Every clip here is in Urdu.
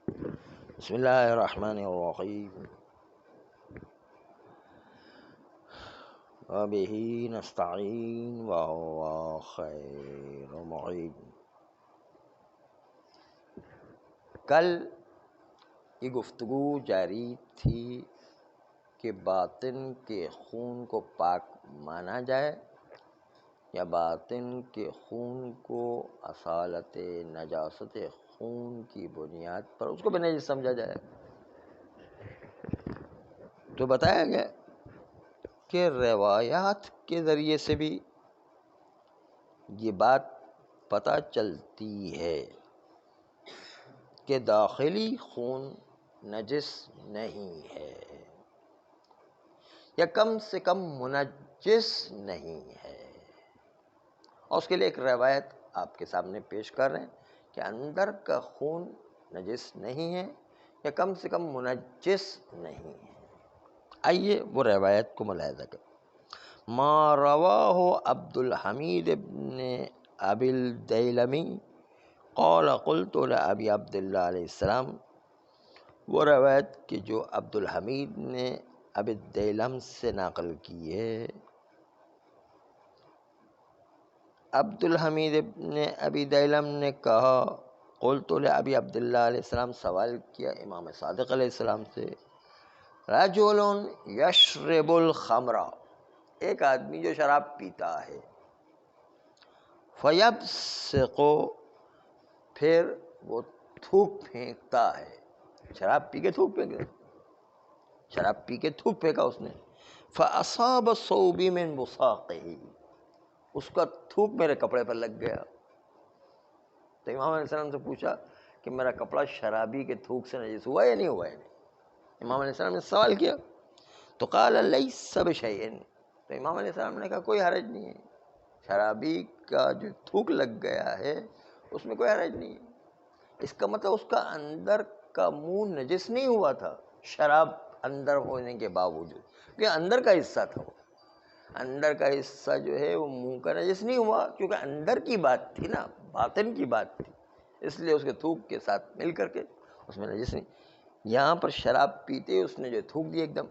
بسم اللہ الرحمن الرحیم وبہ نستعین وهو خیر معین۔ کل یہ گفتگو جاری تھی کہ باطن کے خون کو پاک مانا جائے یا باطن کے خون کو اصالت نجاست خون کی بنیاد پر اس کو بھی نجس سمجھا جائے۔ تو بتایا گیا کہ روایات کے ذریعے سے بھی یہ بات پتہ چلتی ہے کہ داخلی خون نجس نہیں ہے یا کم سے کم منجس نہیں ہے، اور اس کے لیے ایک روایت آپ کے سامنے پیش کر رہے ہیں کہ اندر کا خون نجس نہیں ہے یا کم سے کم منجس نہیں ہے۔ آئیے وہ روایت کو ملاحظہ کریں۔ ما رواہ عبد الحمید ابن ابی الدیلمی قال قلت لابی عبداللہ علیہ السلام، وہ روایت کہ جو عبد الحمید نے ابی الدیلم سے نقل کی ہے۔ عبد الحمید ابن ابی دیلم نے کہا قلت لابی عبداللہ علیہ السلام، سوال کیا امام صادق علیہ السلام سے، رجل یشرب الخمر، ایک آدمی جو شراب پیتا ہے، فیبصق، پھر وہ تھوک پھینکتا ہے، شراب پی کے تھوک پھینکتا، شراب پی کے تھوک پھینکا اس نے، فاصاب ثوبی من بصاقہ، اس کا تھوک میرے کپڑے پر لگ گیا۔ تو امام علیہ السلام سے پوچھا کہ میرا کپڑا شرابی کے تھوک سے نجس ہوا یا نہیں ہوا ہے؟ امام علیہ السلام نے سوال کیا تو قال لیس بشیء، تو امام علیہ السلام نے کہا کوئی حرج نہیں ہے، شرابی کا جو تھوک لگ گیا ہے اس میں کوئی حرج نہیں ہے۔ اس کا مطلب اس کا اندر کا منہ نجس نہیں ہوا تھا شراب اندر ہونے کے باوجود، کیونکہ اندر کا حصہ تھا، وہ اندر کا حصہ جو ہے وہ منہ کا نجس نہیں ہوا، کیونکہ اندر کی بات تھی نا، باطن کی بات تھی، اس لیے اس کے تھوک کے ساتھ مل کر کے اس میں نجس نہیں۔ یہاں پر شراب پیتے اس نے جو تھوک دی ایک دم،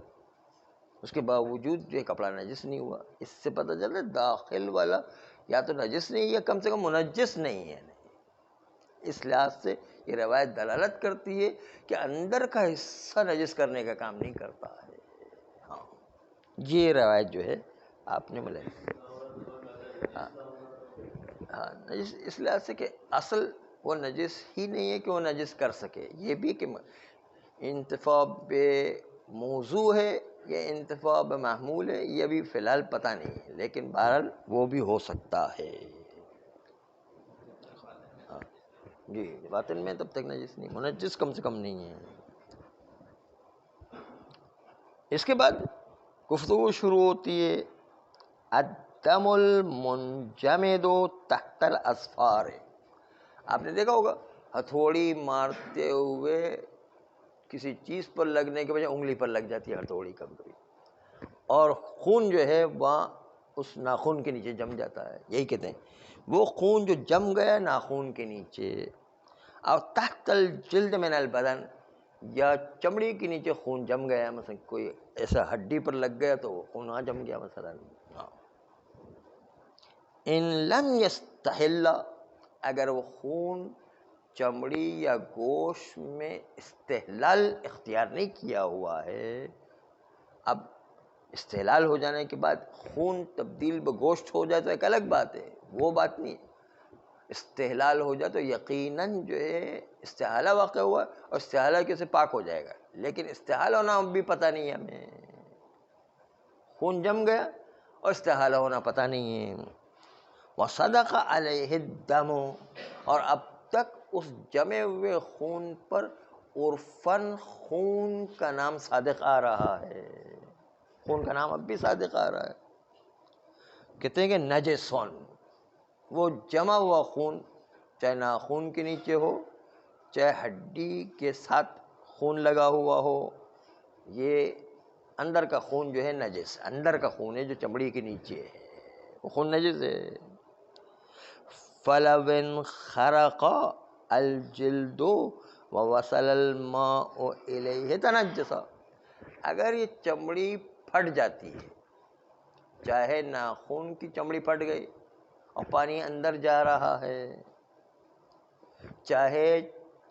اس کے باوجود جو کپڑا نجس نہیں ہوا۔ اس سے پتہ چلتا ہے داخل والا یا تو نجس نہیں یا کم سے کم منجس نہیں ہے۔ اس لحاظ سے یہ روایت دلالت کرتی ہے کہ اندر کا حصہ نجس کرنے کا کام نہیں کرتا ہے۔ ہاں، یہ روایت جو ہے آپ نے ملے، ہاں نجس اس لحاظ سے کہ اصل وہ نجس ہی نہیں ہے کہ وہ نجس کر سکے، یہ بھی کہ انتفاع بے موضوع ہے یا انتفاع بے محمول ہے، یہ بھی فی الحال پتہ نہیں ہے، لیکن بہرحال وہ بھی ہو سکتا ہے۔ ہاں جی، باطن میں تب تک نجس نہیں، منجس کم سے کم نہیں ہے۔ اس کے بعد گفتگو شروع ہوتی ہے الدم المنجمد تحت الاظفار۔ آپ نے دیکھا ہوگا ہتھوڑی مارتے ہوئے کسی چیز پر لگنے کے بجائے انگلی پر لگ جاتی ہے ہتھوڑی کبھی کبھی، اور خون جو ہے وہاں اس ناخن کے نیچے جم جاتا ہے، یہی کہتے ہیں وہ خون جو جم گیا ناخن کے نیچے، اور تحت الجلد من البدن، یا چمڑی کے نیچے خون جم گیا، مثلا کوئی ایسا ہڈی پر لگ گیا تو وہ خون وہاں جم گیا مثلا۔ ان لم یستحل، اگر وہ خون چمڑی یا گوشت میں استحلال اختیار نہیں کیا ہوا ہے، اب استحلال ہو جانے کے بعد خون تبدیل بگوشت ہو جائے تو ایک الگ بات ہے، وہ بات نہیں ہے۔ استحلال ہو جائے تو یقیناً جو ہے استحالہ واقع ہوا اور استحالہ کے سے پاک ہو جائے گا، لیکن استحالہ ہونا بھی پتہ نہیں ہے ہمیں، خون جم گیا اور استحالہ ہونا پتہ نہیں ہے۔ وصدق علیہ الدم، اور اب تک اس جمے ہوئے خون پر عرفاً خون کا نام صادق آ رہا ہے، خون کا نام اب بھی صادق آ رہا ہے۔ کہتے ہیں کہ نجسون، وہ جمع ہوا خون چاہے ناخون کے نیچے ہو چاہے ہڈی کے ساتھ خون لگا ہوا ہو، یہ اندر کا خون جو ہے نجس، اندر کا خون ہے جو چمڑی کے نیچے ہے وہ خون نجس ہے۔ فَلَوْ انْخَرَقَ، الجلد ووصل الماء الیہ تنجس، اگر یہ چمڑی پھٹ جاتی ہے، چاہے ناخن کی چمڑی پھٹ گئی اور پانی اندر جا رہا ہے، چاہے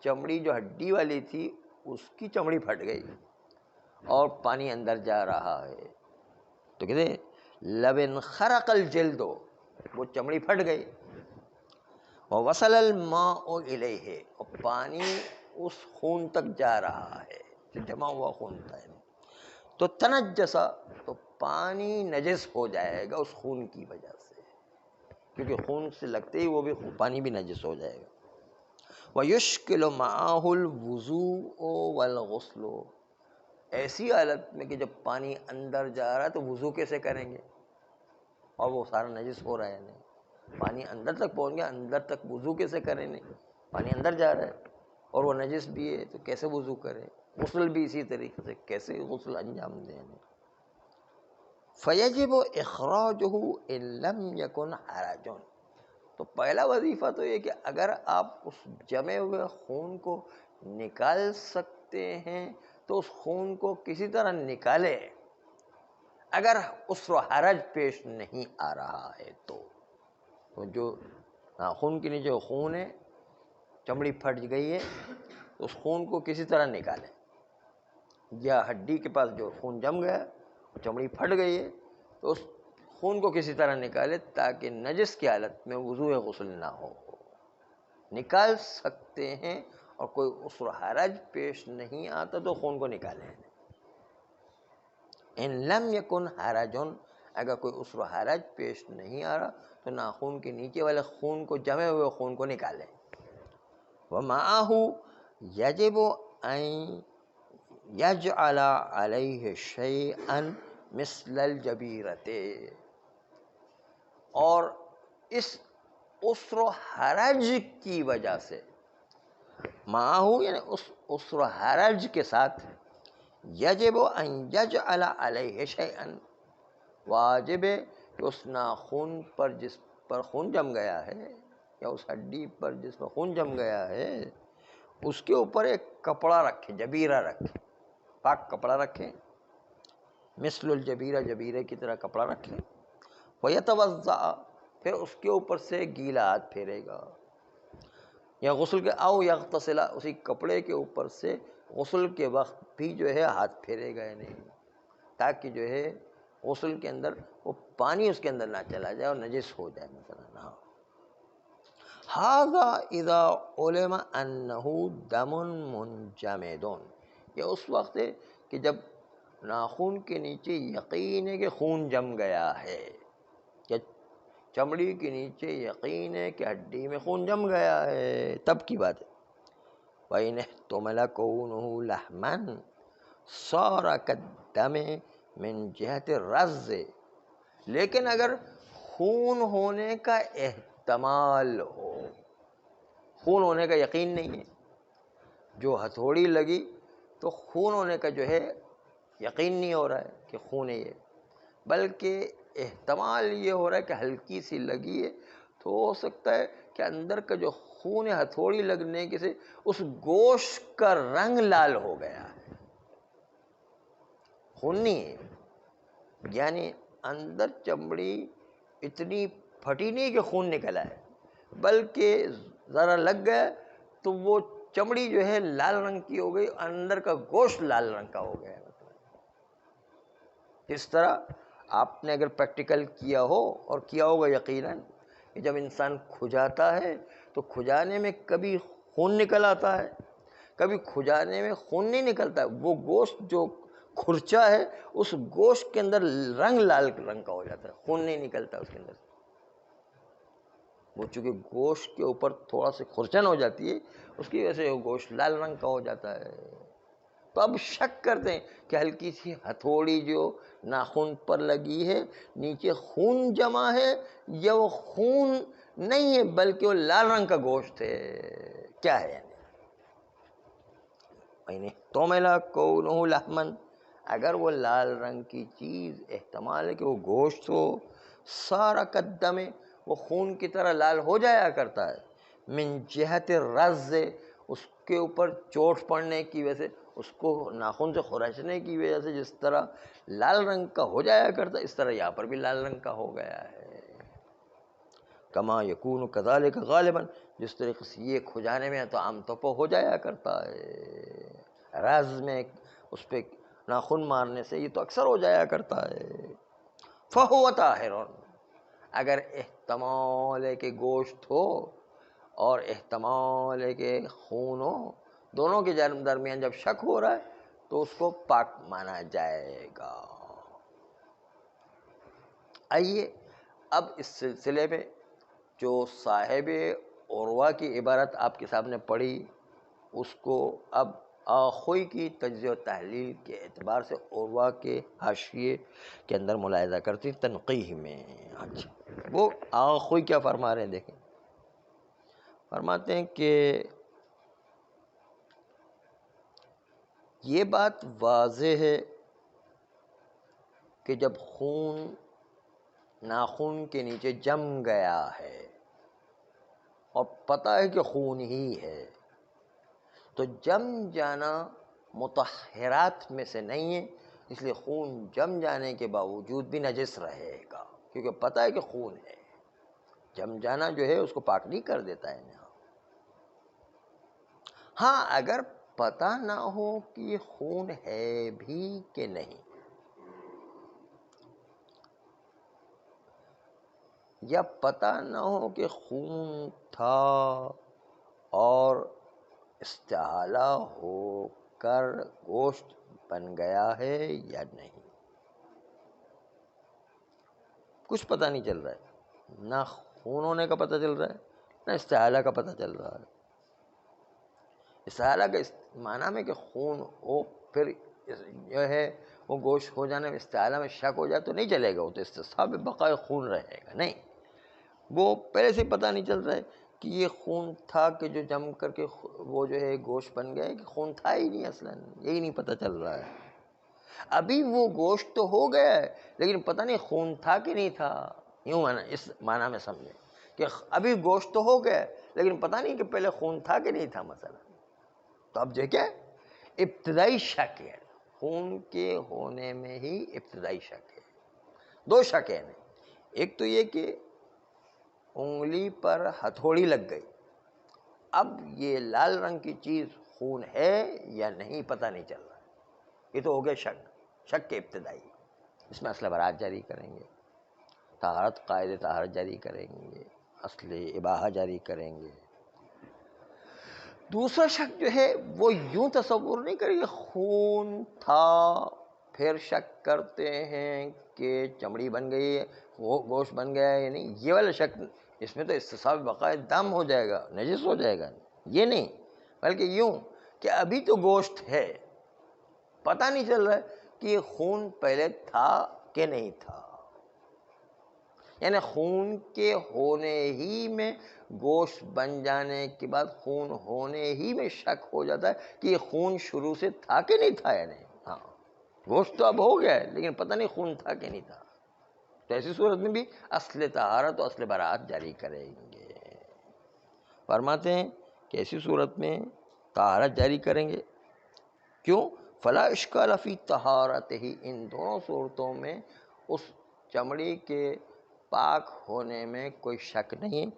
چمڑی جو ہڈی والی تھی اس کی چمڑی پھٹ گئی اور پانی اندر جا رہا ہے، تو کہتے ہیں لبن خرق الجلد، وہ چمڑی پھٹ گئی، وصل الماء الیہ، اور پانی اس خون تک جا رہا ہے جو جمع ہوا خون تھا، تو تنجسا، تو پانی نجس ہو جائے گا اس خون کی وجہ سے، کیونکہ خون سے لگتے ہی وہ بھی پانی بھی نجس ہو جائے گا۔ وَيُشْكِلُ مَعَهُ الْوُضُوءُ وَالْغُسْلُ، ایسی حالت میں کہ جب پانی اندر جا رہا ہے تو وضو کیسے کریں گے، اور وہ سارا نجس ہو رہا ہے، نہیں پانی اندر تک پہنچ گیا، اندر تک وضو کیسے کریں، نہیں پانی اندر جا رہا ہے اور وہ نجس بھی ہے تو کیسے وضو کرے، غسل بھی اسی طریقے سے کیسے غسل انجام دیں۔ فَيَجِبُ إِخْرَاجُهُ إِن لَّمْ يَكُنْ حَرَجٌ، تو پہلا وظیفہ تو یہ کہ اگر آپ اس جمے ہوئے خون کو نکال سکتے ہیں تو اس خون کو کسی طرح نکالیں، اگر عسر و حرج پیش نہیں آ رہا ہے تو جو خون کے نیچے خون ہے، چمڑی پھٹ گئی ہے، اس خون کو کسی طرح نکالیں، یا ہڈی کے پاس جو خون جم گیا، چمڑی پھٹ گئی ہے تو اس خون کو کسی طرح نکالے تاکہ نجس کی حالت میں وضوء غسل نہ ہو، نکال سکتے ہیں اور کوئی عسر و حرج پیش نہیں آتا تو خون کو نکالیں۔ ان لم یکن حرج، اگر کوئی عسر و حرج پیش نہیں آ رہا تو ناخن کے نیچے والے خون کو، جمے ہوئے خون کو نکالیں۔ وَمَعَهُ يَجِبُ أَن يَجْعَلَ عَلَيْهِ شَيْئًا مِثْلَ الْجَبِيرَةِ، اور اس عسر و حرج کی وجہ سے، معاہو یعنی اس عسر و حرج کے ساتھ، یجب ان یجعل علیہ شیئا، واجب ہے کہ اس ناخن پر جس پر خون جم گیا ہے، یا اس ہڈی پر جس پر خون جم گیا ہے، اس کے اوپر ایک کپڑا رکھے، جبیرہ رکھے، پاک کپڑا رکھے، مثل الجبیرہ، جبیرے کی طرح کپڑا رکھے، وَيَتَوَضَّأَ، پھر اس کے اوپر سے گیلا ہاتھ پھیرے گا، یا غسل کے، او یغتسل، اسی کپڑے کے اوپر سے غسل کے وقت بھی جو ہے ہاتھ پھیرے گا نہیں، تاکہ جو ہے غسل کے اندر وہ پانی اس کے اندر نہ چلا جائے اور نجس ہو جائے مثلا۔ ھذا اذا علم انہ دم منجمد، یہ اس وقت ہے کہ جب ناخن کے نیچے یقین ہے کہ خون جم گیا ہے، کہ چمڑی کے نیچے یقین ہے کہ ہڈی میں خون جم گیا ہے، تب کی بات ہے۔ وَإِنِ احْتُمِلَ كَوْنُهُ لَحْمًا صَارَ كَالدَّمِ مِنْ جِهَةِ الرَّزِّ، لیکن اگر خون ہونے کا احتمال ہو، خون ہونے کا یقین نہیں ہے، جو ہتھوڑی لگی تو خون ہونے کا جو ہے یقین نہیں ہو رہا ہے کہ خون ہے یہ، بلکہ احتمال یہ ہو رہا ہے کہ ہلکی سی لگی ہے، تو ہو سکتا ہے کہ اندر کا جو خون ہے ہتھوڑی لگنے کے سے اس گوشت کا رنگ لال ہو گیا ہے، خون نہیں ہے، یعنی اندر چمڑی اتنی پھٹی نہیں کہ خون نکلا ہے، بلکہ ذرا لگ گیا تو وہ چمڑی جو ہے لال رنگ کی ہو گئی، اندر کا گوشت لال رنگ کا ہو گیا۔ اس طرح آپ نے اگر پریکٹیکل کیا ہو، اور کیا ہوگا یقیناً، کہ جب انسان کھجاتا ہے تو کھجانے میں کبھی خون نکل آتا ہے، کبھی کھجانے میں خون نہیں نکلتا، وہ گوشت جو کھرچا ہے اس گوشت کے اندر رنگ لال رنگ کا ہو جاتا ہے، خون نہیں نکلتا اس کے اندر، وہ چونکہ گوشت کے اوپر تھوڑا سے کھرچن ہو جاتی ہے، اس کی وجہ سے وہ گوشت لال رنگ کا ہو جاتا ہے۔ تو اب شک کرتے ہیں کہ ہلکی سی ہتھوڑی جو ناخن پر لگی ہے، نیچے خون جمع ہے یا وہ خون نہیں ہے بلکہ وہ لال رنگ کا گوشت ہے، کیا ہے یعنی تو ملا کونہ لحمن، اگر وہ لال رنگ کی چیز احتمال ہے کہ وہ گوشت ہو، سارا قدم، وہ خون کی طرح لال ہو جایا کرتا ہے، من جہت رز، اس کے اوپر چوٹ پڑنے کی وجہ سے، اس کو ناخن سے خرچنے کی وجہ سے جس طرح لال رنگ کا ہو جایا کرتا، اس طرح یہاں پر بھی لال رنگ کا ہو گیا ہے. کما یکون کذالک غالباً، جس طریقے سے یہ کھجانے میں تو عام طور پر ہو جایا کرتا ہے، راز میں اس پہ ناخن مارنے سے یہ تو اکثر ہو جایا کرتا ہے. فہو طاہر، اگر احتمال ہے کہ گوشت ہو اور احتمال ہے کہ خون ہو، دونوں کے درمیان جب شک ہو رہا ہے تو اس کو پاک مانا جائے گا. آئیے اب اس سلسلے میں جو صاحب عروہ کی عبارت آپ کے سامنے پڑھی، اس کو اب آخوئی کی تجزیہ و تحلیل کے اعتبار سے عروہ کے حاشیے کے اندر ملاحظہ کرتی تنقیح میں. اچھا، وہ آخوئی کیا فرما رہے ہیں دیکھیں. فرماتے ہیں کہ یہ بات واضح ہے کہ جب خون ناخن کے نیچے جم گیا ہے اور پتہ ہے کہ خون ہی ہے، تو جم جانا مطہرات میں سے نہیں ہے، اس لیے خون جم جانے کے باوجود بھی نجس رہے گا، کیونکہ پتہ ہے کہ خون ہے. جم جانا جو ہے اس کو پاک نہیں کر دیتا ہے. ہاں اگر پتہ نہ ہو کہ یہ خون ہے بھی کہ نہیں، یا پتہ نہ ہو کہ خون تھا اور استحالہ ہو کر گوشت بن گیا ہے یا نہیں، کچھ پتہ نہیں چل رہا ہے، نہ خون ہونے کا پتہ چل رہا ہے نہ استحالہ کا پتہ چل رہا ہے. استحالہ کا معنی میں کہ خون ہو پھر جو ہے وہ گوشت ہو جانے میں استحالہ میں شک ہو جائے تو نہیں چلے گا، وہ تو استصحاب بقائے خون رہے گا. نہیں، وہ پہلے سے پتہ نہیں چل رہا ہے کہ یہ خون تھا کہ جو جم کر کے وہ جو ہے گوشت بن گیا ہے، کہ خون تھا ہی نہیں اصلاً، یہی نہیں پتہ چل رہا ہے. ابھی وہ گوشت تو ہو گیا ہے لیکن پتہ نہیں خون تھا کہ نہیں تھا. یوں اس معنی میں سمجھیں کہ ابھی گوشت تو ہو گیا ہے لیکن پتہ نہیں کہ پہلے خون تھا کہ نہیں تھا مثلا. تو اب جو کیا ابتدائی شک ہے، خون کے ہونے میں ہی ابتدائی شک ہے. دو شک ہیں، ایک تو یہ کہ انگلی پر ہتھوڑی لگ گئی، اب یہ لال رنگ کی چیز خون ہے یا نہیں پتہ نہیں چل رہا. یہ تو ہو گیا شک کے ابتدائی. اس میں اصل برات جاری کریں گے، طہارت قاعدے طہارت جاری کریں گے، اصل اباحہ جاری کریں گے. دوسرا شک جو ہے وہ یوں تصور نہیں کریں گے خون تھا پھر شک کرتے ہیں کہ چمڑی بن گئی ہے، وہ گوشت بن گیا ہے یا نہیں، یہ والا شک اس میں تو استصحاب بقائے دم ہو جائے گا، نجس ہو جائے گا. یہ نہیں، بلکہ یوں کہ ابھی تو گوشت ہے، پتہ نہیں چل رہا ہے کہ یہ خون پہلے تھا کہ نہیں تھا. یعنی خون کے ہونے ہی میں گوشت بن جانے کے بعد خون ہونے ہی میں شک ہو جاتا ہے کہ یہ خون شروع سے تھا کہ نہیں تھا. یعنی ہاں گوشت تو اب ہو گیا ہے لیکن پتہ نہیں خون تھا کہ نہیں تھا. تو ایسی صورت میں بھی اصل طہارت و اصل براءت جاری کریں گے. فرماتے ہیں کہ ایسی صورت میں طہارت جاری کریں گے. کیوں؟ فلا اشکال فی طہارت ہی، ان دونوں صورتوں میں اس چمڑی کے پاک ہونے میں کوئی شک نہیں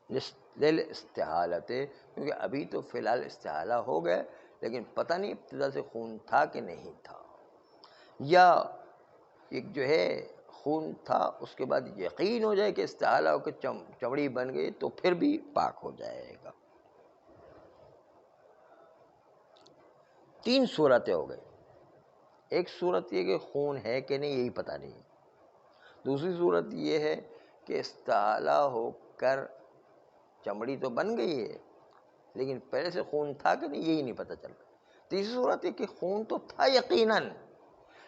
استحالت، کیونکہ ابھی تو فی الحال استحالہ ہو گئے لیکن پتہ نہیں ابتدا سے خون تھا کہ نہیں تھا. یا ایک جو ہے خون تھا اس کے بعد یقین ہو جائے کہ استحالہ ہو کے چمڑی بن گئی تو پھر بھی پاک ہو جائے گا. تین صورتیں ہو گئی. ایک صورت یہ کہ خون ہے کہ نہیں یہی پتہ نہیں. دوسری صورت یہ ہے کہ استحالہ ہو کر چمڑی تو بن گئی ہے لیکن پہلے سے خون تھا کہ نہیں یہی نہیں پتہ چل رہا. تیسری صورت یہ کہ خون تو تھا یقیناً،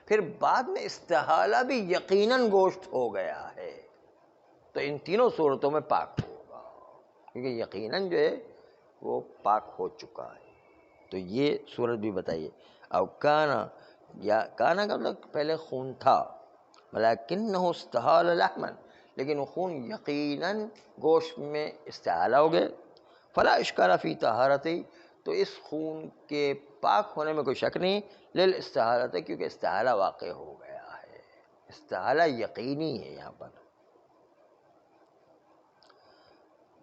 پھر بعد میں استحالہ بھی یقیناً گوشت ہو گیا ہے. تو ان تینوں صورتوں میں پاک ہوگا، کیونکہ یقیناً جو ہے وہ پاک ہو چکا ہے. تو یہ صورت بھی بتائیے. او کانا، یا کانا کا مطلب پہلے خون تھا، ولیکنہ استحال لحما، لیکن وہ خون یقیناً گوشت میں استحالہ ہو گئے. فلا اشکال فی طہارتی، تو اس خون کے پاک ہونے میں کوئی شک نہیں، للاستحالۃ، کیونکہ استحالہ واقع ہو گیا ہے، استحالہ یقینی ہے یہاں پر۔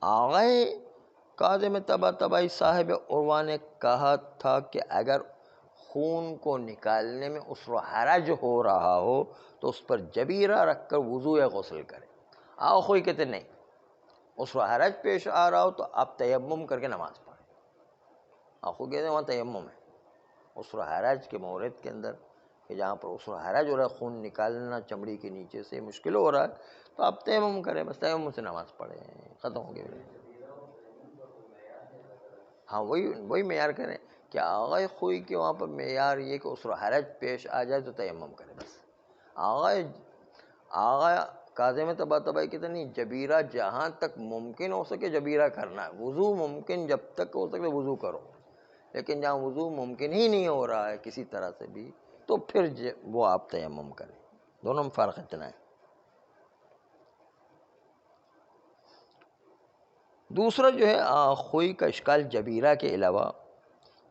آغائے کاظم طباطبائی صاحب عروہ نے کہا تھا کہ اگر خون کو نکالنے میں عسر و حرج ہو رہا ہو تو اس پر جبیرہ رکھ کر وضو یا غسل کرے۔ آخوئی کہتے نہیں، عسر و حرج پیش آ رہا ہو تو آپ تیمم کر کے نماز پڑھیں۔ آخو کہتے ہیں وہاں تیمم ہے عسر و حرج کے مورد کے اندر، کہ جہاں پر عسر و حرج ہو رہا ہے، خون نکالنا چمڑی کے نیچے سے مشکل ہو رہا ہے، تو آپ تیمم کریں، بس تیمم سے نماز پڑھیں، ختم ہو گیا۔ ہاں وہی معیار کریں کہ آغائے خوئی کے وہاں پر معیار یہ کہ عسر و حرج پیش آ جائے تو تیمم کرے بس۔ آغا کاظم طباطبائی کہتے نہیں، جبیرہ جہاں تک ممکن ہو سکے جبیرہ کرنا ہے، وضو ممکن جب تک ہو سکے وضو کرو، لیکن جہاں وضو ممکن ہی نہیں ہو رہا ہے کسی طرح سے بھی تو پھر وہ آپ تیمم کریں، دونوں میں فرق اتنا ہے۔ دوسرا جو ہے خوئی کا اشکال جبیرہ کے علاوہ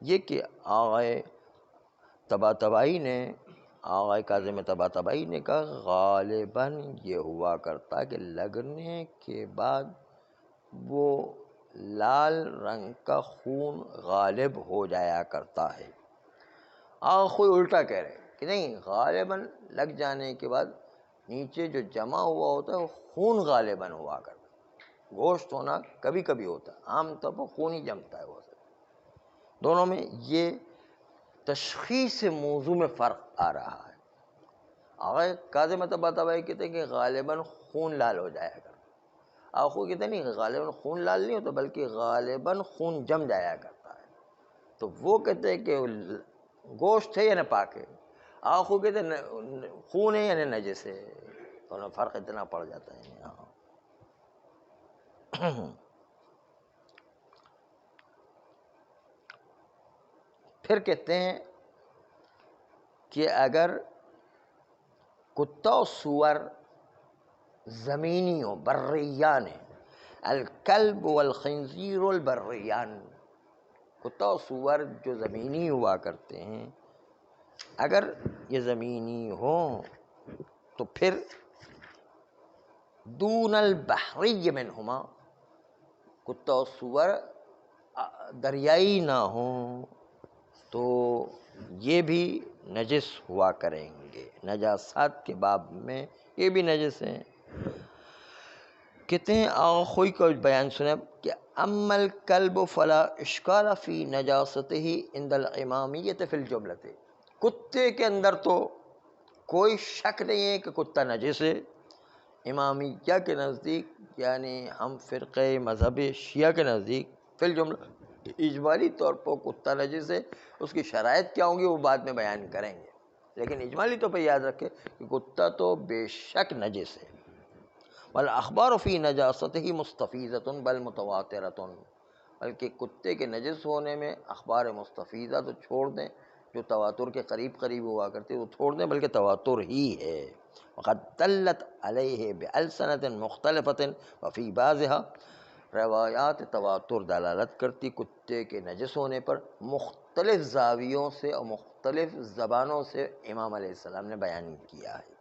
یہ کہ آغائے طباطبائی نے، آغائے کاظم طباطبائی نے کہا غالباً یہ ہوا کرتا کہ لگنے کے بعد وہ لال رنگ کا خون غالب ہو جایا کرتا ہے۔ خوئی الٹا کہہ رہے کہ نہیں، غالباً لگ جانے کے بعد نیچے جو جمع ہوا ہوتا ہے وہ خون غالباً ہوا کرتا ہے، گوشت ہونا کبھی کبھی ہوتا ہے، عام طور پر خون ہی جمتا ہے وہ سے۔ دونوں میں یہ تشخیص موضوع میں فرق آ رہا ہے۔ آغائے کاظم طباطبائی کہتے ہیں کہ غالباً خون لال ہو جایا کرتا، آخو کہتے نہیں غالباً خون لال نہیں ہوتا بلکہ غالباً خون جم جایا کرتا ہے، تو وہ کہتے ہیں کہ گوشت ہے یا ناپاک ہے، آخو کہتے ہیں خون ہے یا نجس ہے، دونوں فرق اتنا پڑ جاتا ہے یہاں۔ پھر کہتے ہیں کہ اگر کتا و سور زمینی ہو، بریان ہے، الکلب والخنزیر البریان، کتا و سور جو زمینی ہوا کرتے ہیں اگر یہ زمینی ہوں تو پھر دون البحری منہما، کتا و سور دریائی نہ ہوں تو یہ بھی نجس ہوا کریں گے، نجاسات کے باب میں یہ بھی نجس ہیں۔ کہتے ہیں خوئی کا بیان سنیں کہ اما الکلب فلا اشکال فی نجاستہ عند الامامیۃ فی الجملۃ، کتے کے اندر تو کوئی شک نہیں ہے کہ کتا نجس ہے، امامیہ کے نزدیک یعنی ہم فرقہ مذہب شیعہ کے نزدیک فی الجملہ اجمالی طور پر کتا نجس ہے، اس کی شرائط کیا ہوں گی وہ بعد میں بیان کریں گے، لیکن اجمالی طور پر یاد رکھے کہ کتا تو بے شک نجس ہے۔ والاخبار فی نجاستہ مستفیضۃ بل متواترۃ، بلکہ کتے کے نجس ہونے میں اخبار مستفیضہ تو چھوڑ دیں، جو تواتر کے قریب قریب ہوا کرتے وہ چھوڑ دیں، بلکہ تواتر ہی ہے۔ وقد دلت علیہ بألسنۃ مختلفۃ وفی بعضها، روایات تواتر دلالت کرتی کتے کے نجس ہونے پر مختلف زاویوں سے اور مختلف زبانوں سے امام علیہ السلام نے بیان کیا ہے۔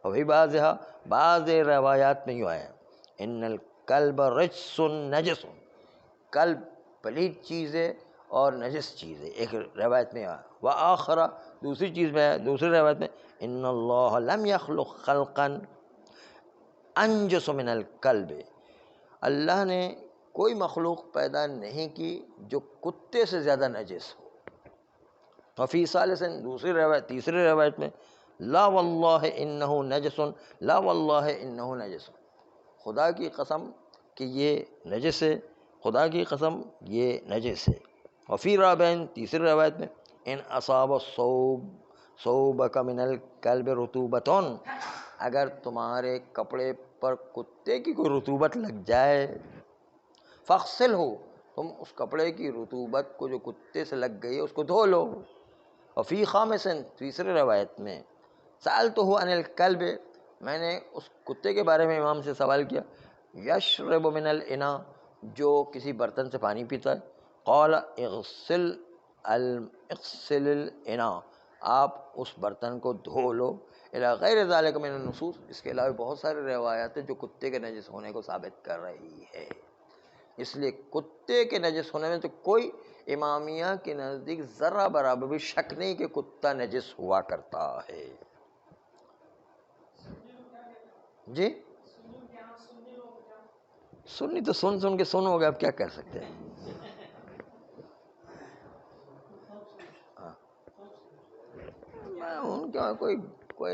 وفی بعضها، بعض روایات میں یوں آیا ان الکلب رجس نجس، کلب پلید چیز ہے اور نجس چیز ہے، ایک روایت میں آیا، وآخر دوسری چیز میں آیا، دوسری روایت میں ان اللہ لم یخلق خلقا انجس من الکلب، اللہ نے کوئی مخلوق پیدا نہیں کی جو کتے سے زیادہ نجس ہو۔ وفی ثالث، دوسری روایت، تیسری روایت میں لا واللہ انہ نجس، لا واللہ انہ نجس، خدا کی قسم کہ یہ نجس ہے، خدا کی قسم یہ نجس ہے۔ وفی رابعین، تیسری روایت میں ان اصاب ثوبک من الکلب رطوبۃ، اگر تمہارے کپڑے پر کتے کی کوئی رطوبت لگ جائے فاغسلہ، تم اس کپڑے کی رطوبت کو جو کتے سے لگ گئی ہے اس کو دھو لو۔ وفی خامس، تیسری روایت میں سألتہ عن الکلب، میں نے اس کتے کے بارے میں امام سے سوال کیا، یشرب من الاناء، جو کسی برتن سے پانی پیتا ہے، قال اغسل الاناء، آپ اس برتن کو دھو لو، الی غیر ذالک من النصوص، اس کے علاوہ بہت سارے روایات ہیں جو کتے کے نجس ہونے کو ثابت کر رہی ہے۔ اس لیے کتے کے نجس ہونے میں تو کوئی امامیہ کے نزدیک ذرہ برابر بھی شک نہیں کہ کتا نجس ہوا کرتا ہے۔ جی سنی تو سن کے سن ہو گیا، اب کیا کر سکتے ہیں۔ ان کا کوئی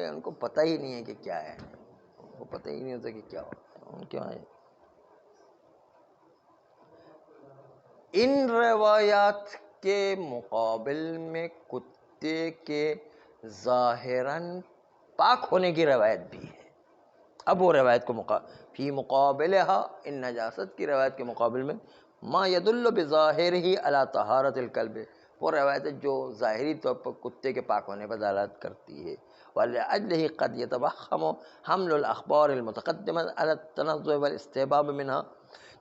ان کو پتہ ہی نہیں ہے کہ کیا ہے، ان کو پتہ ہی نہیں ہوتا کہ کیا ہوتا ان کیا ہے۔ ان روایات کے مقابل میں کتے کے ظاہراً پاک ہونے کی روایت بھی ہے۔ اب وہ روایت کو فی مقابلہا، ان نجاست کی روایت کے مقابل میں، ما یدل بظاہرہ علی طہارت الکلب، وہ روایت ہے جو ظاہری طور پر کتے کے پاک ہونے پر دلالت کرتی ہے۔ وَلِأَجْلِهِ قَدْ يَتَوَخَّمُ حَمْلُ الْأَخْبَارِ الْمُتَقَدِّمَةِ عَلَى التَّنَزُّهِ وَالِاسْتِحْبَابِ مِنْهَا،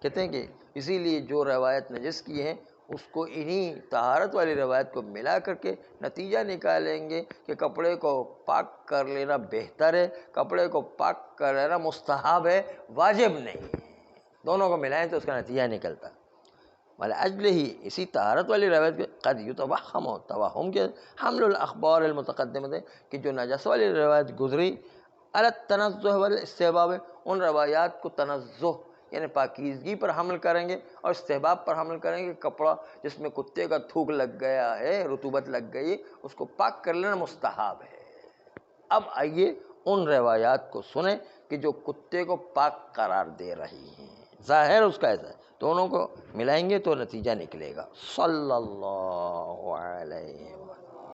کہتے ہیں کہ اسی لیے جو روایت نجس کی ہیں اس کو انہی طہارت والی روایت کو ملا کر کے نتیجہ نکالیں گے کہ کپڑے کو پاک کر لینا بہتر ہے، کپڑے کو پاک کر لینا مستحب ہے، واجب نہیں ہے۔ دونوں کو ملائیں تو اس کا نتیجہ نکلتا۔ وَلِأَجْلِهِ، اسی طہارت والی روایت کے قد یتوہم، توہم کے حمل الاخبار المتقدمہ، کہ جو نجس والی روایت گزری، علی التنزہ والاستحباب، ان روایات کو تنزہ یعنی پاکیزگی پر حمل کریں گے اور استحباب پر حمل کریں گے۔ کپڑا جس میں کتے کا تھوک لگ گیا ہے، رطوبت لگ گئی، اس کو پاک کر لینا مستحب ہے۔ اب آئیے ان روایات کو سنیں کہ جو کتے کو پاک قرار دے رہی ہیں، ظاہر اس کا ایسا ہے، دونوں کو ملائیں گے تو نتیجہ نکلے گا۔ صلی اللہ علیہ وسلم۔